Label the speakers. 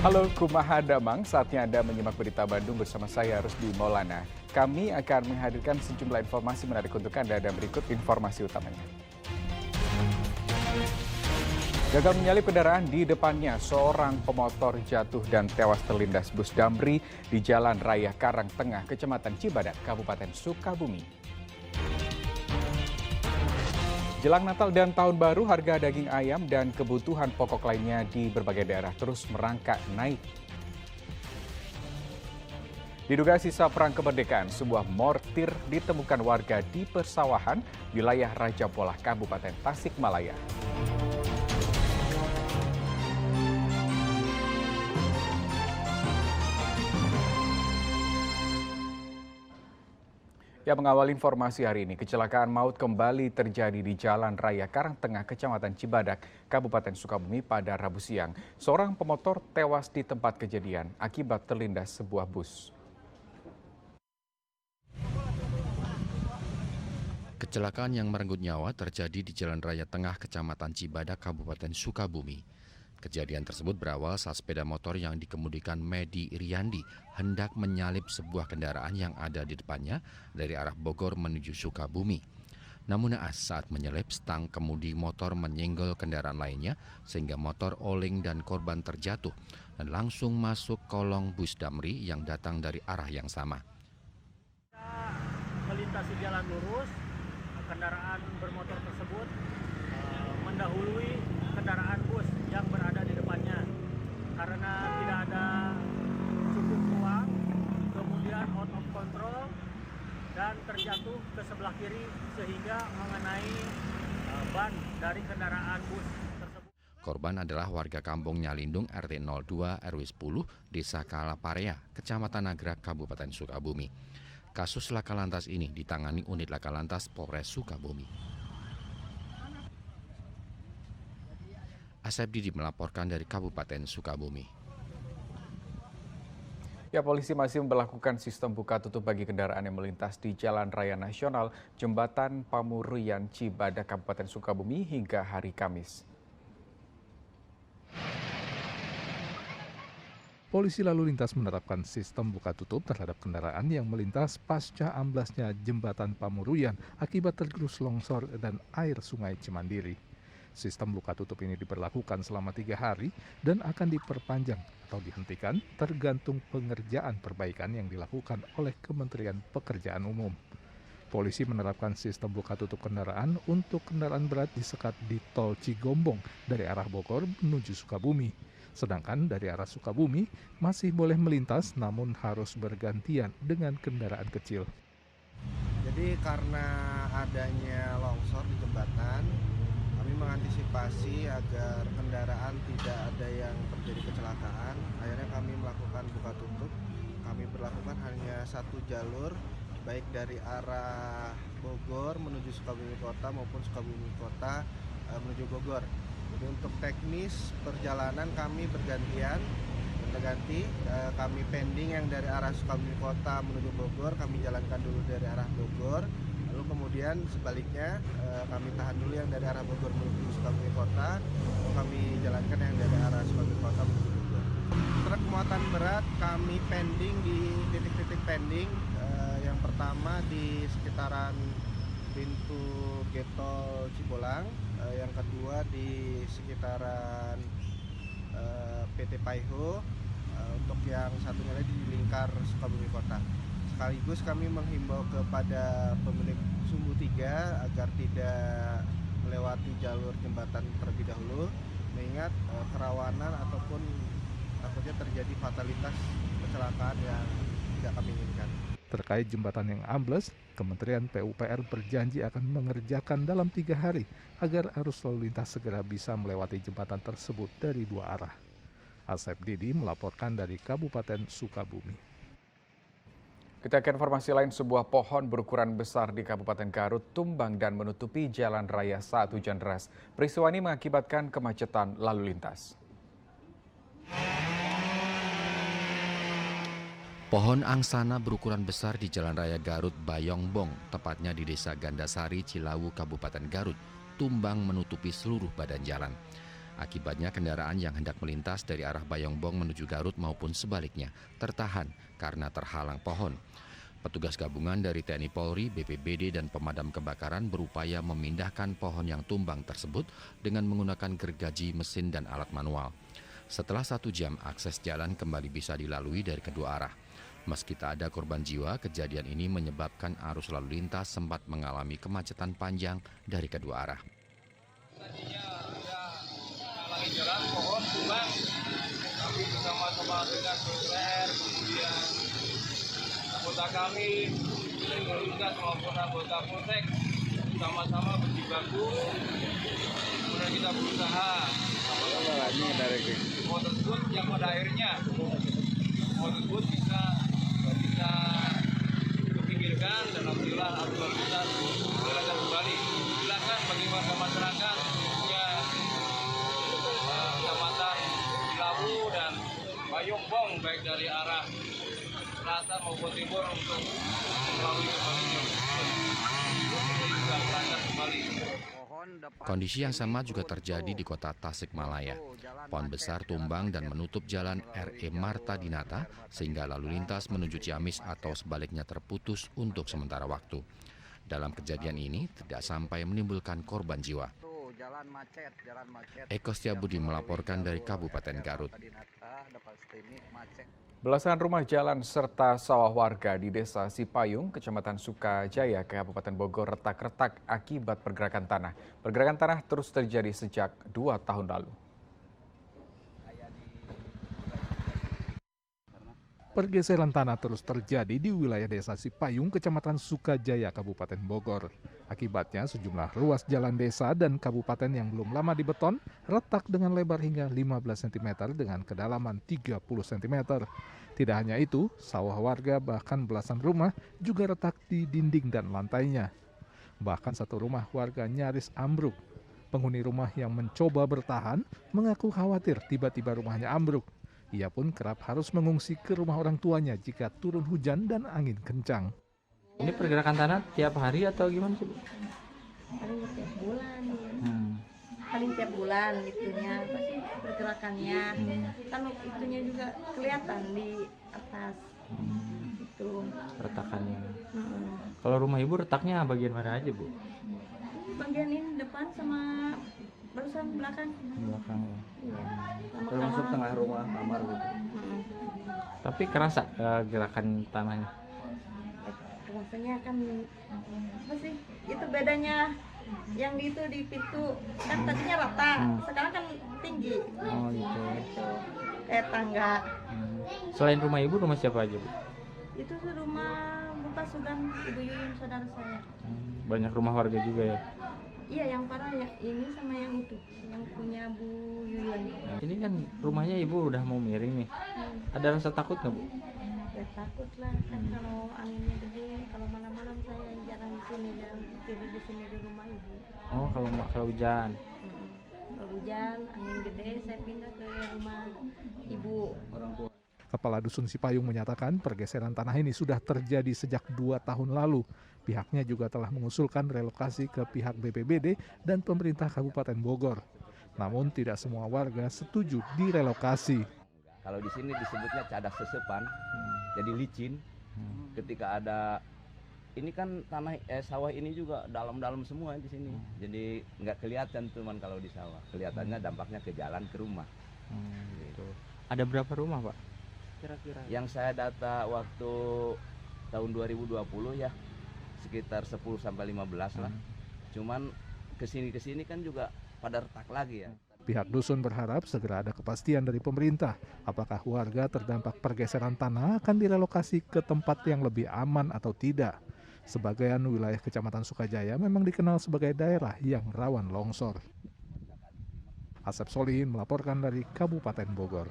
Speaker 1: Halo Kumaha Damang, saatnya Anda menyimak berita Bandung bersama saya Rusdi Maulana. Kami akan menghadirkan sejumlah informasi menarik untuk Anda dan berikut informasi utamanya. Gagal menyalip kendaraan di depannya, seorang pemotor jatuh dan tewas terlindas bus damri di Jalan Raya Karangtengah, Kecamatan Cibadak, Kabupaten Sukabumi. Jelang Natal dan Tahun Baru, harga daging ayam dan kebutuhan pokok lainnya di berbagai daerah terus merangkak naik. Diduga sisa perang kemerdekaan, sebuah mortir ditemukan warga di persawahan wilayah Raja Polah, Kabupaten Tasikmalaya. Ya, mengawal informasi hari ini, kecelakaan maut kembali terjadi di Jalan Raya Karangtengah, Kecamatan Cibadak, Kabupaten Sukabumi pada Rabu siang. Seorang pemotor tewas di tempat kejadian akibat terlindas sebuah bus.
Speaker 2: Kecelakaan yang merenggut nyawa terjadi di Jalan Raya Tengah, Kecamatan Cibadak, Kabupaten Sukabumi. Kejadian tersebut berawal saat sepeda motor yang dikemudikan Medi Iriandi hendak menyalip sebuah kendaraan yang ada di depannya dari arah Bogor menuju Sukabumi. Namun naas saat menyalip, stang kemudi motor menyenggol kendaraan lainnya sehingga motor oleng dan korban terjatuh dan langsung masuk kolong bus damri yang datang dari arah yang sama.
Speaker 3: Melintasi jalan lurus, kendaraan bermotor tersebut mendahului kendaraan bus yang berada di depannya. Karena tidak ada cukup ruang, kemudian out of control dan terjatuh ke sebelah kiri sehingga mengenai ban dari kendaraan bus tersebut.
Speaker 2: Korban adalah warga kampung Nyalindung RT 02 RW 10 Desa Kalaparea, Kecamatan Nagrag, Kabupaten Sukabumi. Kasus laka lantas ini ditangani unit laka lantas Polres Sukabumi. Asep Didi melaporkan dari Kabupaten Sukabumi.
Speaker 1: Ya, polisi masih memberlakukan sistem buka tutup bagi kendaraan yang melintas di Jalan Raya Nasional Jembatan Pamurian Cibadak, Kabupaten Sukabumi hingga hari Kamis.
Speaker 4: Polisi lalu lintas menerapkan sistem buka tutup terhadap kendaraan yang melintas pasca amblasnya jembatan Pamurian akibat tergerus longsor dan air sungai Cimandiri. Sistem buka tutup ini diberlakukan selama 3 hari dan akan diperpanjang atau dihentikan tergantung pengerjaan perbaikan yang dilakukan oleh Kementerian Pekerjaan Umum. Polisi menerapkan sistem buka tutup kendaraan untuk kendaraan berat disekat di tol Cigombong dari arah Bogor menuju Sukabumi. Sedangkan dari arah Sukabumi masih boleh melintas namun harus bergantian dengan kendaraan kecil.
Speaker 5: Jadi karena adanya longsor di jembatan, kami mengantisipasi agar kendaraan tidak ada yang terjadi kecelakaan. Akhirnya kami melakukan buka tutup. Kami berlakukan hanya satu jalur, baik dari arah Bogor menuju Sukabumi Kota maupun Sukabumi Kota menuju Bogor. Jadi untuk teknis perjalanan kami bergantian, kami pending yang dari arah Sukabumi Kota menuju Bogor, kami jalankan dulu dari arah Bogor. Lalu kemudian sebaliknya kami tahan dulu yang dari arah Bogor menuju Sukabumi Kota, lalu kami jalankan yang dari arah Sukabumi Kota menuju Bogor. Truk muatan berat kami pending di titik-titik pending. Yang pertama di sekitaran pintu Getol Cibolang, yang kedua di sekitaran PT Paiho, untuk yang satunya lagi di lingkar Sukabumi Kota. Sekaligus kami menghimbau kepada pemilik Sumbu 3 agar tidak melewati jalur jembatan terlebih dahulu, mengingat kerawanan ataupun takutnya terjadi fatalitas kecelakaan yang tidak kami inginkan.
Speaker 4: Terkait jembatan yang ambles, Kementerian PUPR berjanji akan mengerjakan dalam 3 hari agar arus lalu lintas segera bisa melewati jembatan tersebut dari 2 arah. Asep Didi melaporkan dari Kabupaten Sukabumi.
Speaker 1: Kita ke informasi lain, sebuah pohon berukuran besar di Kabupaten Garut tumbang dan menutupi jalan raya saat hujan deras. Peristiwa ini mengakibatkan kemacetan lalu lintas.
Speaker 2: Pohon angsana berukuran besar di Jalan Raya Garut Bayongbong, tepatnya di Desa Gandasari, Cilawu, Kabupaten Garut, tumbang menutupi seluruh badan jalan. Akibatnya kendaraan yang hendak melintas dari arah Bayongbong menuju Garut maupun sebaliknya tertahan karena terhalang pohon. Petugas gabungan dari TNI Polri, BPBD, dan pemadam kebakaran berupaya memindahkan pohon yang tumbang tersebut dengan menggunakan gergaji mesin dan alat manual. Setelah 1 jam, akses jalan kembali bisa dilalui dari kedua arah. Meski tak ada korban jiwa, kejadian ini menyebabkan arus lalu lintas sempat mengalami kemacetan panjang dari kedua arah.
Speaker 6: Tadinya sudah halangi jalan, pohon tumbang, tapi bersama-sama dengan DPR, kemudian anggota kami, lalu lintas maupun anggota Polsek, sama-sama berjibaku, kemudian kita berusaha pohon tersebut yang pada akhirnya pohon tersebut bisa dipinggirkan dan alhamdulillah arus lalu lintas dijalankan kembali. Silakan bagi warga masyarakat khususnya Kecamatan Cilawu dan Bayongbong baik dari arah selatan maupun timur untuk melalui kembali.
Speaker 2: Kondisi yang sama juga terjadi di kota Tasikmalaya. Pohon besar tumbang dan menutup jalan RE Marta Dinata sehingga lalu lintas menuju Ciamis atau sebaliknya terputus untuk sementara waktu. Dalam kejadian ini tidak sampai menimbulkan korban jiwa. Eko Setiabudi melaporkan dari Kabupaten Garut.
Speaker 1: Belasan rumah jalan serta sawah warga di Desa Sipayung, Kecamatan Sukajaya, Kabupaten Bogor retak-retak akibat pergerakan tanah. Pergerakan tanah terus terjadi sejak 2 tahun lalu.
Speaker 4: Pergeseran tanah terus terjadi di wilayah Desa Sipayung, Kecamatan Sukajaya, Kabupaten Bogor. Akibatnya sejumlah ruas jalan desa dan kabupaten yang belum lama dibeton retak dengan lebar hingga 15 cm dengan kedalaman 30 cm. Tidak hanya itu, sawah warga bahkan belasan rumah juga retak di dinding dan lantainya. Bahkan satu rumah warga nyaris ambruk. Penghuni rumah yang mencoba bertahan mengaku khawatir tiba-tiba rumahnya ambruk. Ia pun kerap harus mengungsi ke rumah orang tuanya jika turun hujan dan angin kencang.
Speaker 7: Ini pergerakan tanah tiap hari atau gimana sih, Bu?
Speaker 8: Paling tiap bulan ya. Paling tiap bulan itunya pasti pergerakannya. Kan itunya juga kelihatan di atas. Itu
Speaker 7: Retakannya. Kalau rumah Ibu retaknya bagian mana aja, Bu?
Speaker 8: bagian ini depan sama barusan belakang.
Speaker 7: Belakang ya.
Speaker 8: Iya. Sama
Speaker 7: Termasuk
Speaker 8: kamar.
Speaker 7: tengah rumah, kamar gitu. Tapi kerasa gerakan tanahnya.
Speaker 8: Rasanya kan apa sih? Itu bedanya yang itu di pintu kan tadinya rata, sekarang kan tinggi.
Speaker 7: Oh gitu.
Speaker 8: Itu kayak tangga.
Speaker 7: Selain rumah Ibu, rumah siapa aja, Bu?
Speaker 8: Itu tuh rumah Bapak Sugan, Ibu Yuyun, saudara saya.
Speaker 7: Banyak rumah warga juga ya.
Speaker 8: Iya, yang parah ya ini sama yang itu, yang punya Bu Yuyun.
Speaker 7: Ini kan rumahnya Ibu udah mau miring nih. Ada rasa takut nggak, Bu?
Speaker 8: Ya takut lah kan kalau anginnya gede, kalau malam-malam saya jarang di sini, jarang tidur di sini di rumah ibu.
Speaker 7: Oh, kalau hujan.
Speaker 8: Kalau hujan, angin gede, saya pindah ke rumah ibu.
Speaker 4: Kepala Dusun Sipayung menyatakan pergeseran tanah ini sudah terjadi sejak 2 tahun lalu. Pihaknya juga telah mengusulkan relokasi ke pihak BPBD dan pemerintah Kabupaten Bogor. Namun tidak semua warga setuju direlokasi.
Speaker 9: Kalau di sini disebutnya cadas sesepan, jadi licin. Ketika ada ini kan tanah sawah ini juga dalam-dalam semua di sini. Jadi nggak kelihatan cuman kalau di sawah. Kelihatannya dampaknya ke jalan, ke rumah.
Speaker 7: Gitu. Ada berapa rumah, Pak? Kira-kira.
Speaker 9: Yang saya data waktu tahun 2020 ya sekitar 10 sampai 15 lah. Cuman kesini kan juga pada retak lagi ya.
Speaker 4: Pihak dusun berharap segera ada kepastian dari pemerintah apakah warga terdampak pergeseran tanah akan direlokasi ke tempat yang lebih aman atau tidak. Sebagian wilayah Kecamatan Sukajaya memang dikenal sebagai daerah yang rawan longsor. Asep Solihin melaporkan dari Kabupaten Bogor.